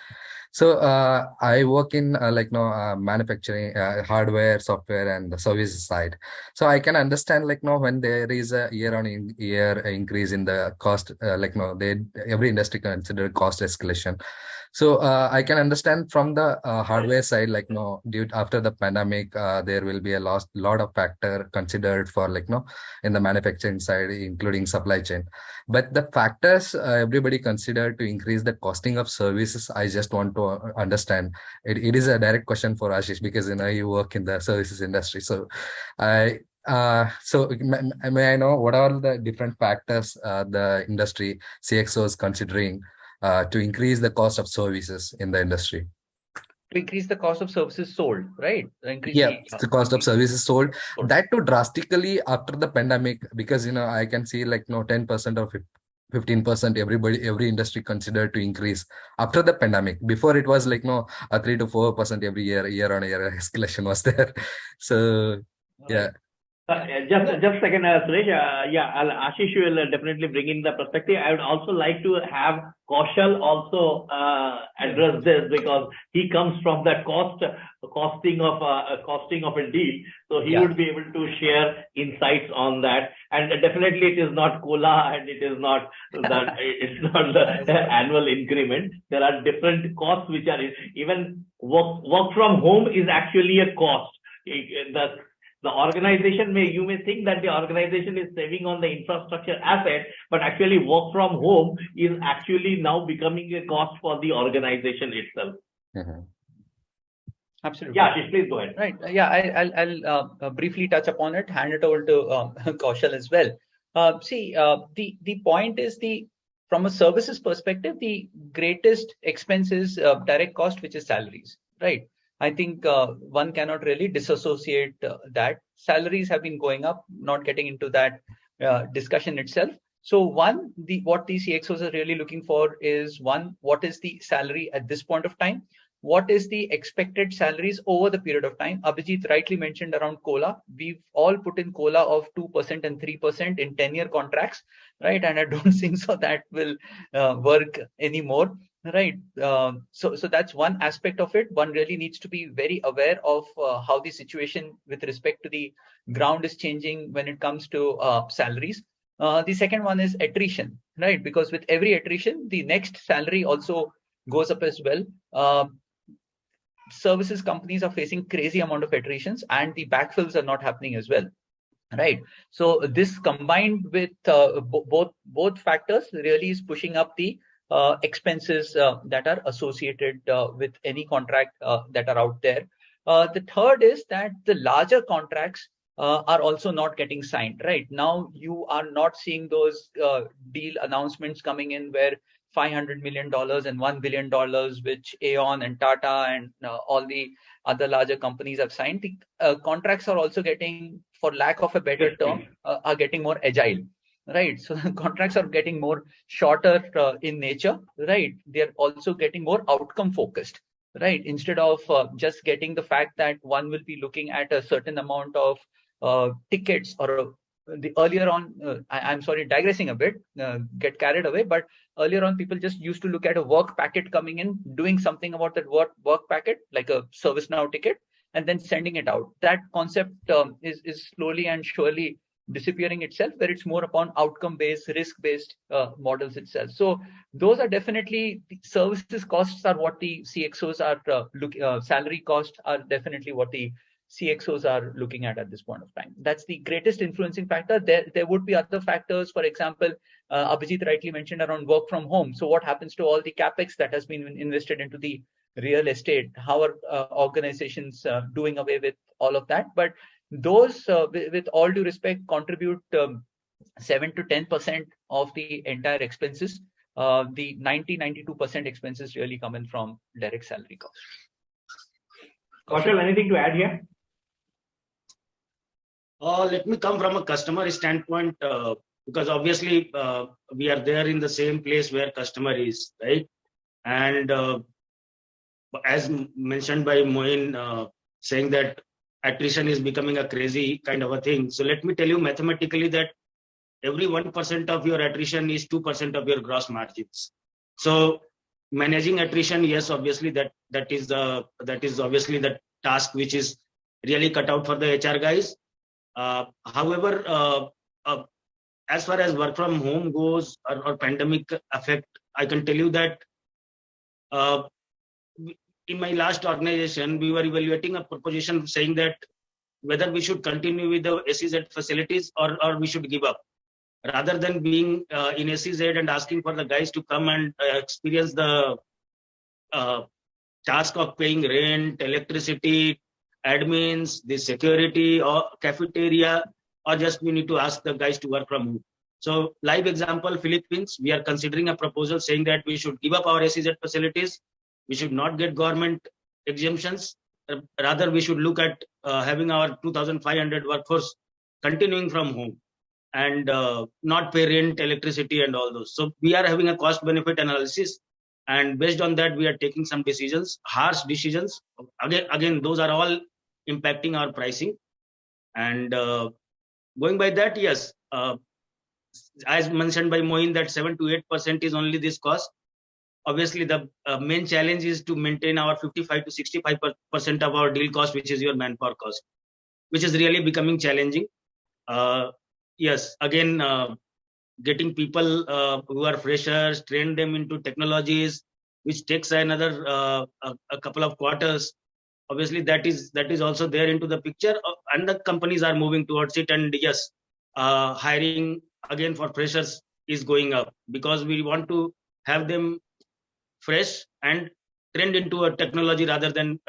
So I work in manufacturing, hardware, software, and the services side. So I can understand when there is a year-on-year increase in the cost, every industry consider cost escalation. So I can understand from the hardware side, after the pandemic, there will be a lot of factor considered for in the manufacturing side, including supply chain. But the factors everybody considered to increase the costing of services, I just want to understand. It is a direct question for Ashish, because you work in the services industry. So may I know what are the different factors the industry CXO is considering to increase the cost of services in the industry? To increase the cost of services sold, right? The cost of services sold. That too drastically after the pandemic, because I can see 10% or 15% every industry considered to increase after the pandemic. Before it was a 3 to 4% every year-on-year escalation was there. So yeah. Just a second, Suresh. Ashish will definitely bring in the perspective. I would also like to have Kaushal also address this, because he comes from the costing of a deal, so he would be able to share insights on that. And definitely, it is not COLA, and it is not that it's not the annual increment. There are different costs which are even work from home is actually a cost. The organization you may think that the organization is saving on the infrastructure asset, but actually work from home is actually now becoming a cost for the organization itself. Mm-hmm. Absolutely. Yeah, please go ahead. Right. Yeah, I'll briefly touch upon it, hand it over to Kaushal as well. The point is from a services perspective, the greatest expense is direct cost, which is salaries, right? I think one cannot really disassociate that. Salaries have been going up, not getting into that discussion itself. So what the CXOs are really looking for is, one, what is the salary at this point of time? What is the expected salaries over the period of time? Abhijit rightly mentioned around COLA. We've all put in COLA of 2% and 3% in 10-year contracts, right? And I don't think so that will work anymore. Right. So that's one aspect of it. One really needs to be very aware of how the situation with respect to the ground is changing when it comes to salaries. The second one is attrition, right? Because with every attrition, the next salary also goes up as well. Services companies are facing crazy amount of attritions, and the backfills are not happening as well. right? So this combined with both factors really is pushing up the expenses that are associated with any contract that are out there. The third is that the larger contracts are also not getting signed. Right now, you are not seeing those deal announcements coming in where $500 million and $1 billion, which Aon and Tata and all the other larger companies have signed. The contracts are also getting, for lack of a better term, are getting more agile. Right, so the contracts are getting more shorter in nature. Right, they're also getting more outcome focused. Right, instead of just getting the fact that one will be looking at a certain amount of tickets or the earlier on, I'm sorry, digressing a bit, get carried away, but earlier on people just used to look at a work packet coming in, doing something about that work packet, like a ServiceNow ticket, and then sending it out. That concept is slowly and surely disappearing itself, where it's more upon outcome-based, risk-based models itself. So those are definitely, the services costs are what the CXOs are salary costs are definitely what the CXOs are looking at this point of time. That's the greatest influencing factor. There would be other factors. For example, Abhijit rightly mentioned around work from home. So what happens to all the capex that has been invested into the real estate? How are organizations doing away with all of that? But those, with all due respect, contribute 7 to 10% of the entire expenses. The 92% expenses really coming from direct salary costs. Kaushal, anything to add here? Let me come from a customer standpoint, because obviously we are there in the same place where customer is, right? And as mentioned by Moin, saying that attrition is becoming a crazy kind of a thing. So let me tell you mathematically that every 1% of your attrition is 2% of your gross margins. So managing attrition, yes, obviously that is obviously the task which is really cut out for the HR guys. However, as far as work from home goes or pandemic effect, I can tell you that in my last organization, we were evaluating a proposition saying that whether we should continue with the SEZ facilities or we should give up. Rather than being in SEZ and asking for the guys to come and experience the task of paying rent, electricity, admins, the security or cafeteria, or just we need to ask the guys to work from home. So live example, Philippines, we are considering a proposal saying that we should give up our SEZ facilities. We should not get government exemptions. Rather, we should look at having our 2,500 workforce continuing from home and not pay rent, electricity and all those. So we are having a cost benefit analysis. And based on that, we are taking some decisions, harsh decisions. Again, those are all impacting our pricing. And going by that, yes, as mentioned by Moin, that 7 to 8% is only this cost. Obviously, the main challenge is to maintain our 55 to 65% of our deal cost, which is your manpower cost, which is really becoming challenging. Yes, again, getting people who are freshers, train them into technologies, which takes another a couple of quarters. Obviously, that is also there into the picture, and the companies are moving towards it. And yes, hiring again for freshers is going up because we want to have them fresh and trained into a technology rather than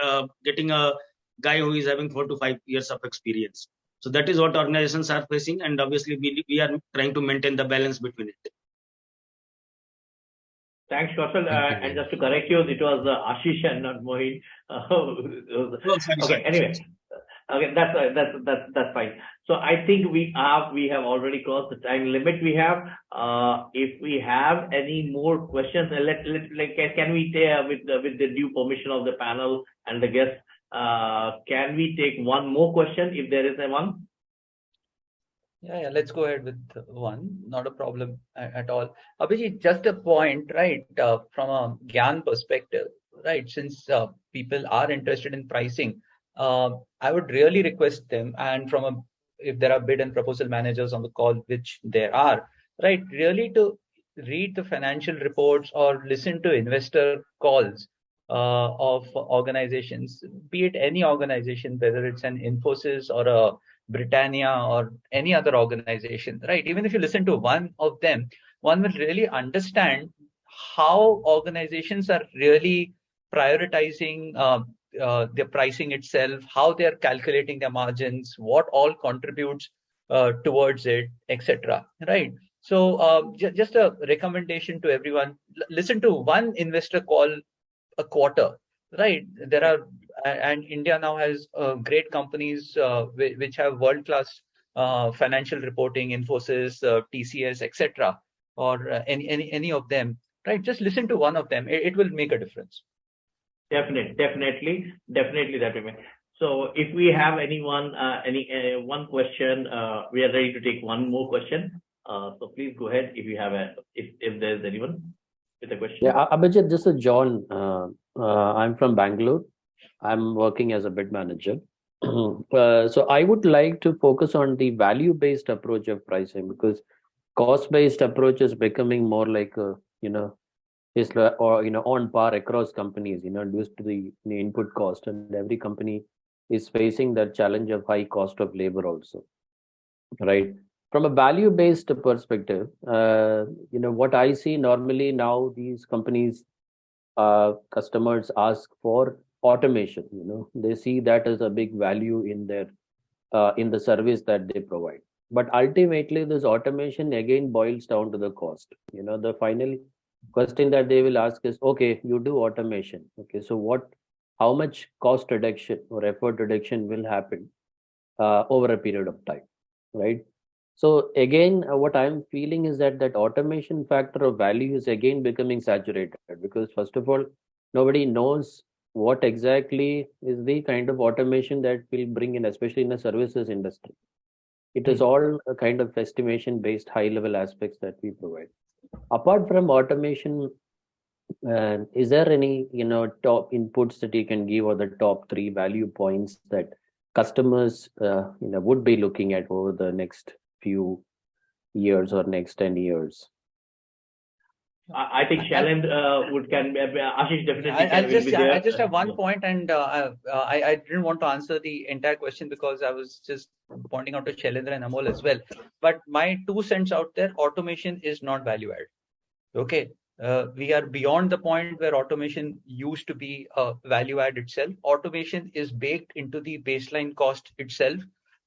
getting a guy who is having 4 to 5 years of experience. So that is what organizations are facing, and obviously we are trying to maintain the balance between it. Thanks, Kaushal. And just to correct you, it was Ashish and not Mohin. Okay, anyway. Okay, that's fine. So I think we have already crossed the time limit we have. If we have any more questions, can we with the due permission of the panel and the guests, can we take one more question if there is one? Yeah, let's go ahead with one. Not a problem at all. Abhijit, just a point, right? From a Gyan perspective, right? Since people are interested in pricing, I would really request them, and if there are bid and proposal managers on the call, which there are, right, really to read the financial reports or listen to investor calls of organizations, be it any organization, whether it's an Infosys or a Britannia or any other organization, right? Even if you listen to one of them, one will really understand how organizations are really prioritizing their pricing itself, how they are calculating their margins, what all contributes towards it, etc. Right? So just a recommendation to everyone: listen to one investor call a quarter. Right? There are, and India now has great companies which have world-class financial reporting, Infosys, TCS, etc., or any of them. Right? Just listen to one of them. It will make a difference. Definitely that will make. So if we have anyone, one question, we are ready to take one more question. So please go ahead if you have if there's anyone with a question. Yeah, Abhijit, this is John. I'm from Bangalore. I'm working as a bid manager. So I would like to focus on the value-based approach of pricing, because cost-based approach is becoming more like is on par across companies, due to the input cost, and every company is facing that challenge of high cost of labor also, right? From a value-based perspective, what I see normally now, these companies, customers ask for automation. They see that as a big value in their in the service that they provide. But ultimately, this automation again boils down to the cost. The final question that they will ask is, okay, you do automation. Okay, so how much cost reduction or effort reduction will happen over a period of time, right? So again, what I'm feeling is that automation factor of value is again becoming saturated, because first of all, nobody knows what exactly is the kind of automation that will bring in, especially in the services industry. It is all a kind of estimation based high level aspects that we provide. Apart from automation, is there any top inputs that you can give, or the top 3 value points that customers would be looking at over the next few years or next 10 years? I think Shailendra Ashish definitely. I just have one point, and I didn't want to answer the entire question because I was just pointing out to Shailendra and Amol as well. But my 2 cents out there: automation is not value add. Okay, we are beyond the point where automation used to be a value add itself. Automation is baked into the baseline cost itself.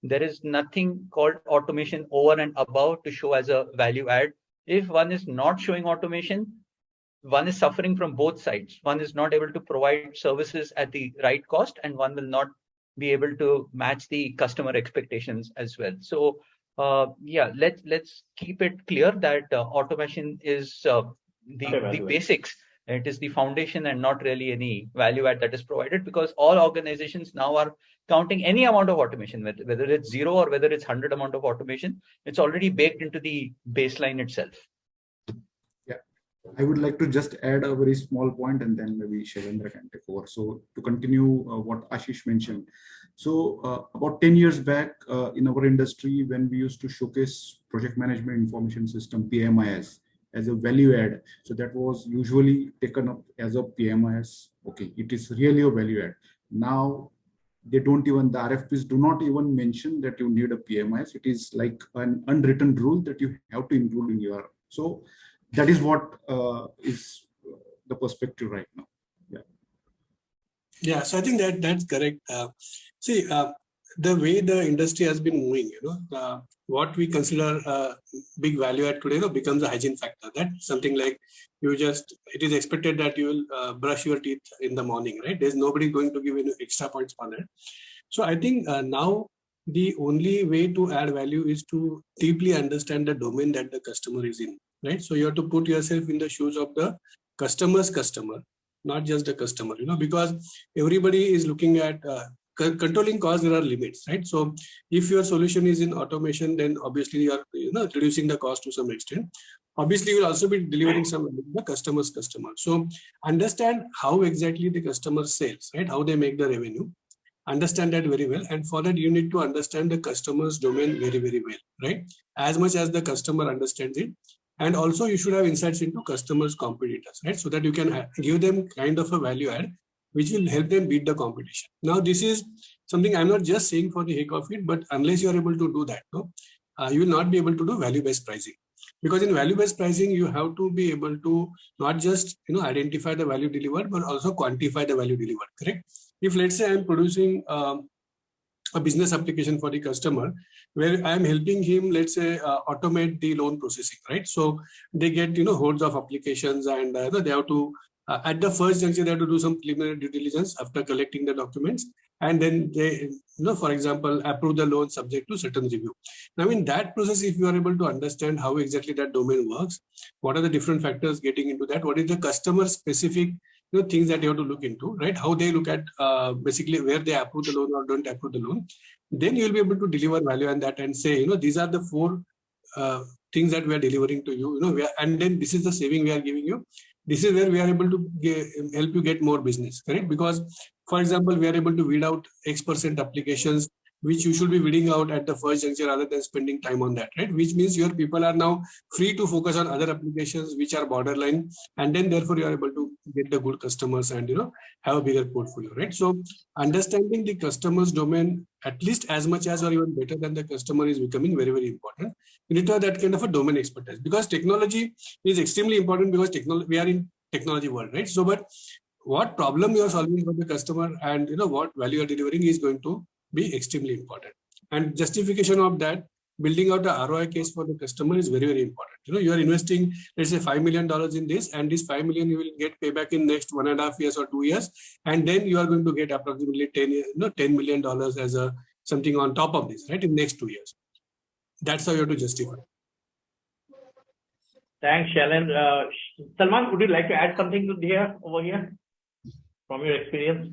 There is nothing called automation over and above to show as a value add. If one is not showing automation, one is suffering from both sides. One is not able to provide services at the right cost, and one will not be able to match the customer expectations as well. So yeah, let's keep it clear that automation is the basics. It is the foundation and not really any value add that is provided, because all organizations now are counting any amount of automation, whether it's 0 or whether it's 100 amount of automation. It's already baked into the baseline itself. Yeah, I would like to just add a very small point, and then maybe Shailendra can take over. So to continue what Ashish mentioned. So about 10 years back in our industry, when we used to showcase project management information system, PMIS, as a value add, so that was usually taken up as a PMIS. Okay, it is really a value add. Now they don't even, the RFPs do not even mention that you need a PMIS. It is like an unwritten rule that you have to include in your. So that is what is the perspective right now. Yeah. Yeah, so I think that's correct. See, the way the industry has been moving, what we consider a big value add today becomes a hygiene factor. That's something like it is expected that you will brush your teeth in the morning, right? There's nobody going to give you extra points on it. So I think now the only way to add value is to deeply understand the domain that the customer is in, right? So you have to put yourself in the shoes of the customer's customer, not just the customer, because everybody is looking at controlling costs. There are limits, right? So if your solution is in automation, then obviously you are reducing the cost to some extent. Obviously, you will also be delivering some the customer's customer. So understand how exactly the customer sells, right? How they make the revenue. Understand that very well, and for that you need to understand the customer's domain very, very well, right? As much as the customer understands it. And also you should have insights into customers' competitors, right? So that you can give them kind of a value add which will help them beat the competition. Now, this is something I'm not just saying for the heck of it, but unless you are able to do that, you will not be able to do value-based pricing. Because in value-based pricing, you have to be able to not just identify the value delivered, but also quantify the value delivered. Correct? If let's say I'm producing a business application for the customer, where I'm helping him, let's say, automate the loan processing, right? So they get hordes of applications, and they have to at the first juncture they have to do some preliminary due diligence after collecting the documents, and then they for example approve the loan subject to certain review. Now in that process, if you are able to understand how exactly that domain works, what are the different factors getting into that, what is the customer specific things that you have to look into, right? How they look at basically where they approve the loan or don't approve the loan, then you'll be able to deliver value on that and say, these are the 4 things that we are delivering to you, and then this is the saving we are giving you. This is where we are able to help you get more business, correct? Because, for example, we are able to weed out X% applications, which you should be weeding out at the first juncture rather than spending time on that, right? Which means your people are now free to focus on other applications which are borderline, and then therefore you are able to get the good customers and have a bigger portfolio, right? So understanding the customer's domain at least as much as or even better than the customer is becoming very, very important. You need to have that kind of a domain expertise, because technology is extremely important, because we are in technology world, right? So, but what problem you are solving for the customer and what value you are delivering is going to be extremely important. And justification of that, building out a ROI case for the customer is very, very important. You are investing, let's say $5 million in this, and this 5 million you will get payback in next 1.5 years or 2 years, and then you are going to get approximately $10 million as a something on top of this, right, in next 2 years. That's how you have to justify. Thanks, Shailendra. Salman, would you like to add something over here from your experience?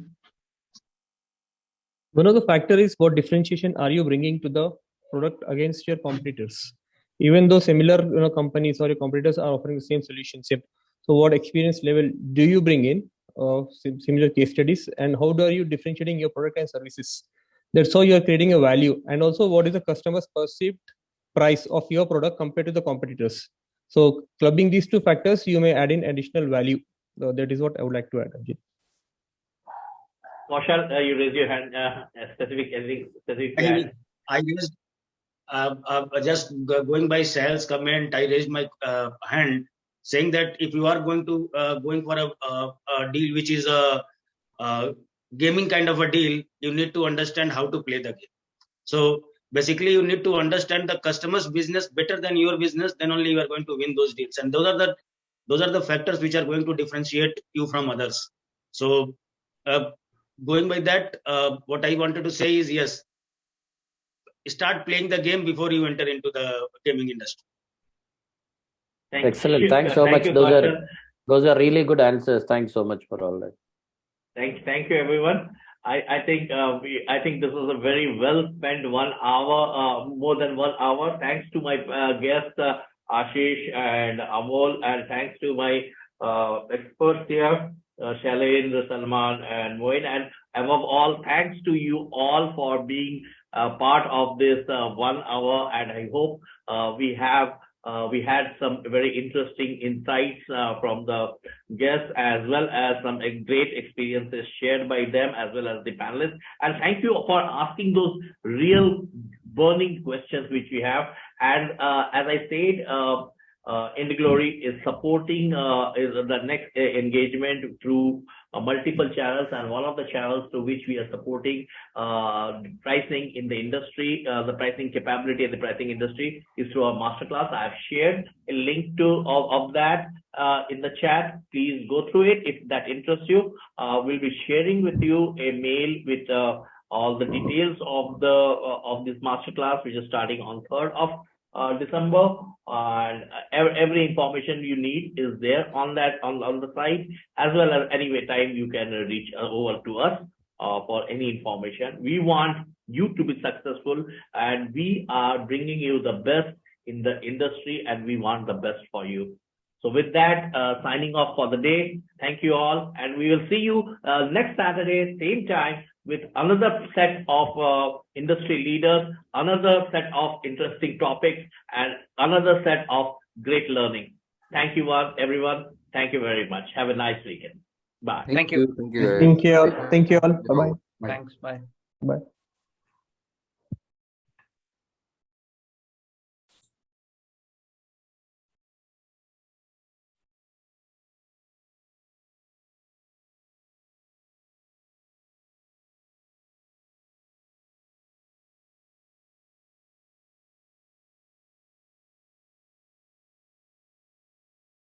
One of the factors is what differentiation are you bringing to the product against your competitors? Even though similar companies or your competitors are offering the same solutions, so what experience level do you bring in similar case studies, and how are you differentiating your product and services? That's how you are creating a value. And also, what is the customer's perceived price of your product compared to the competitors? So clubbing these 2 factors, you may add in additional value. So that is what I would like to add, Abhijit. Kaushal, you raise your hand. Specific I just going by Sal's comment, I raised my hand, saying that if you are going for a deal which is a gaming kind of a deal, you need to understand how to play the game. So basically, you need to understand the customer's business better than your business. Then only you are going to win those deals, and those are the factors which are going to differentiate you from others. So going by that, what I wanted to say is, yes, start playing the game before you enter into the gaming industry. Excellent. Thanks so much. Those are really good answers. Thanks so much for all that. Thank you, everyone. I think this was a very well spent 1 hour, more than 1 hour. Thanks to my guests Ashish and Amol, and thanks to my experts here, Shailendra, Salman, and Moin. And above all, thanks to you all for being part of this 1 hour. And I hope we had some very interesting insights from the guests, as well as some great experiences shared by them, as well as the panelists. And thank you for asking those real burning questions which we have. And as I said, IndiGlory is supporting the next engagement through multiple channels, and one of the channels through which we are supporting pricing in the industry, the pricing capability in the pricing industry, is through our masterclass. I have shared a link of that in the chat. Please go through it if that interests you. We'll be sharing with you a mail with all the details of this masterclass, which is starting on 3rd of December, and every information you need is there on the site, as well as any time you can reach over to us for any information. We want you to be successful, and we are bringing you the best in the industry, and we want the best for you. So with that, signing off for the day. Thank you all, and we will see you next Saturday, same time, with another set of industry leaders, another set of interesting topics, and another set of great learning. Thank you, everyone. Thank you very much. Have a nice weekend. Bye. Thank you. Thank you all. Bye-bye. Thanks. Bye. Bye.